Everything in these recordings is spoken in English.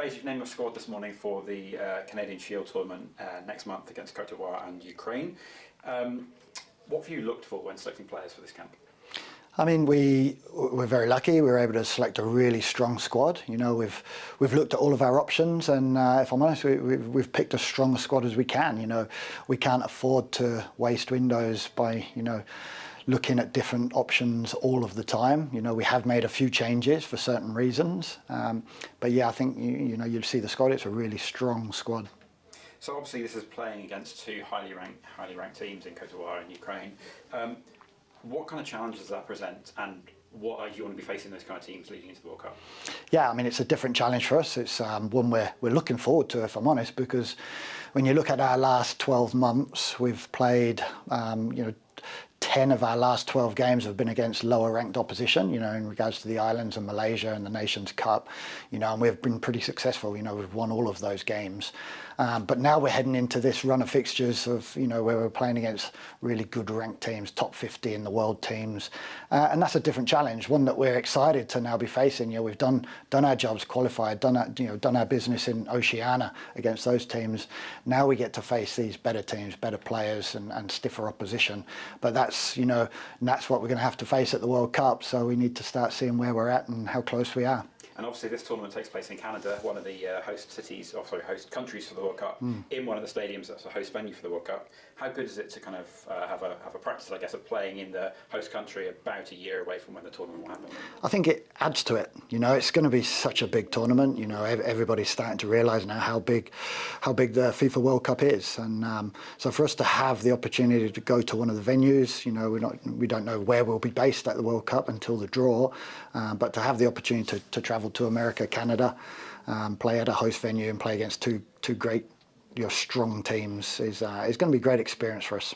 players, you've named your squad this morning for the Canadian Shield tournament next month against Côte d'Ivoire and Ukraine. What have you looked for when selecting players for this camp? I mean, we're very lucky. We were able to select a really strong squad. You know, we've looked at all of our options, and if I'm honest, we've picked as strong a squad as we can. You know, we can't afford to waste windows by looking at different options all of the time. You know, we have made a few changes for certain reasons, but yeah, I think you'll see the squad. It's a really strong squad. So obviously, this is playing against two highly ranked teams in Côte d'Ivoire and Ukraine. What kind of challenges does that present, and what are you want to be facing those kind of teams leading into the World Cup? Yeah, I mean, it's a different challenge for us. It's one we're looking forward to, if I'm honest, because when you look at our last 12 months, we've played 10 of our last 12 games have been against lower ranked opposition, in regards to the islands and Malaysia and the Nations Cup, and we've been pretty successful. We've won all of those games. But now we're heading into this run of fixtures of, where we're playing against really good ranked teams, top 50 in the world teams. And that's a different challenge, one that we're excited to now be facing. We've done our jobs, qualified, done our business in Oceania against those teams. Now we get to face these better teams, better players and stiffer opposition. But that's what we're going to have to face at the World Cup. So we need to start seeing where we're at and how close we are. And obviously this tournament takes place in Canada, one of the host countries for the World Cup, in one of the stadiums that's a host venue for the World Cup. How good is it to kind of have a practice, I guess, of playing in the host country about a year away from when the tournament will happen? I think it adds to it. It's going to be such a big tournament. Everybody's starting to realise now how big the FIFA World Cup is, and so for us to have the opportunity to go to one of the venues, we don't know where we'll be based at the World Cup until the draw, but to have the opportunity to travel to America, Canada, play at a host venue and play against two great, strong teams is going to be a great experience for us.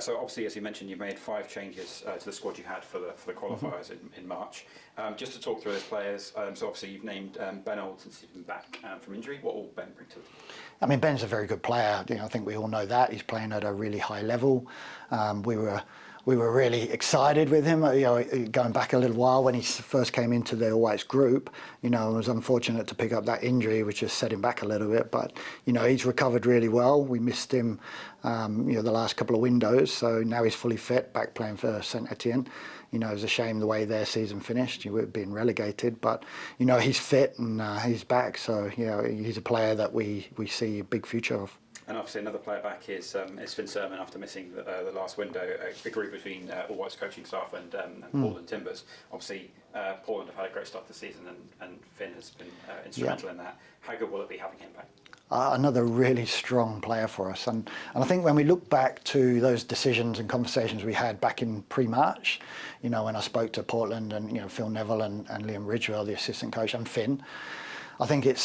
So obviously, as you mentioned, you've made 5 changes to the squad you had for the qualifiers in March. Just to talk through those players, so obviously you've named Ben since he's been back from injury. What will Ben bring to the team? I mean, Ben's a very good player. I think we all know that. He's playing at a really high level. We were really excited with him, going back a little while when he first came into the All Whites group. It was unfortunate to pick up that injury, which has set him back a little bit. But he's recovered really well. We missed him, the last couple of windows. So now he's fully fit, back playing for Saint Etienne. It's a shame the way their season finished. You were being relegated, but he's fit and he's back. So he's a player that we see a big future of. And obviously another player back is Finn Sermon after missing the last window. A group between All Whites coaching staff and Portland Timbers. Obviously Portland have had a great start to the season and Finn has been instrumental in that. How good will it be having him back? Another really strong player for us. And I think when we look back to those decisions and conversations we had back in pre-March, when I spoke to Portland and Phil Neville and Liam Ridgewell, the assistant coach, and Finn, I think it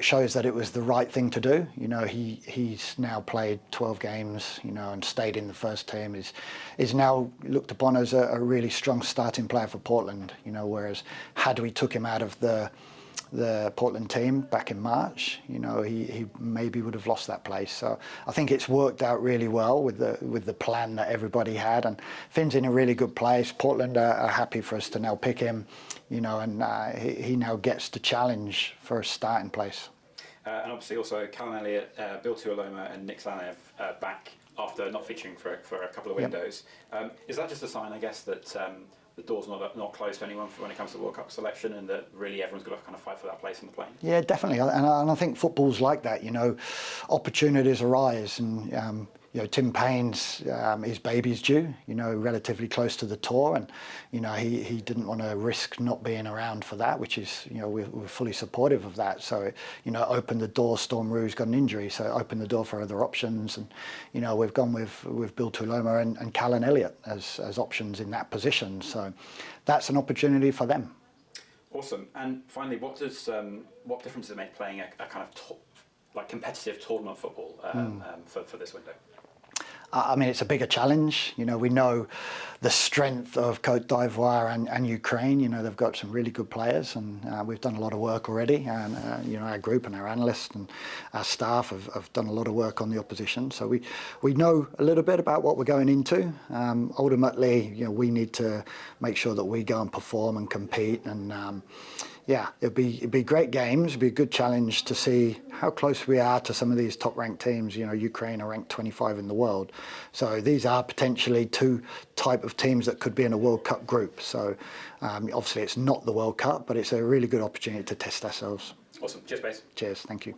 shows that it was the right thing to do. He's now played 12 games, and stayed in the first team. Is now looked upon as a really strong starting player for Portland. Whereas had we took him out of the Portland team back in March, he maybe would have lost that place. So I think it's worked out really well with the plan that everybody had. And Finn's in a really good place. Portland are happy for us to now pick him, and he now gets to challenge for a starting place. And obviously also Callum Elliott, Bill Tuoloma and Nick Slanev back after not featuring for a couple of windows. Yep. Is that just a sign, I guess, that the door's not closed to anyone when it comes to the World Cup selection, and that really everyone's got to kind of fight for that place in the plane? Yeah, definitely. And I think football's like that. Opportunities arise, and Tim Payne's his baby's due. Relatively close to the tour, and he didn't want to risk not being around for that, which is we're fully supportive of that. So opened the door. Storm Rouge's got an injury, so opened the door for other options, and we've gone with Bill Tuoloma and Callum Elliott as options in that position. So that's an opportunity for them. Awesome. And finally, what difference does it make playing a kind of competitive tournament football for this window? I mean, it's a bigger challenge. We know the strength of Côte d'Ivoire and Ukraine. They've got some really good players, and we've done a lot of work already. And our group and our analysts and our staff have done a lot of work on the opposition. So we know a little bit about what we're going into. Ultimately, we need to make sure that we go and perform and compete, and Yeah, it'd be great games. It'd be a good challenge to see how close we are to some of these top-ranked teams. You know, Ukraine are ranked 25 in the world, so these are potentially two type of teams that could be in a World Cup group. So obviously, it's not the World Cup, but it's a really good opportunity to test ourselves. Awesome. Cheers, Baze. Cheers. Thank you.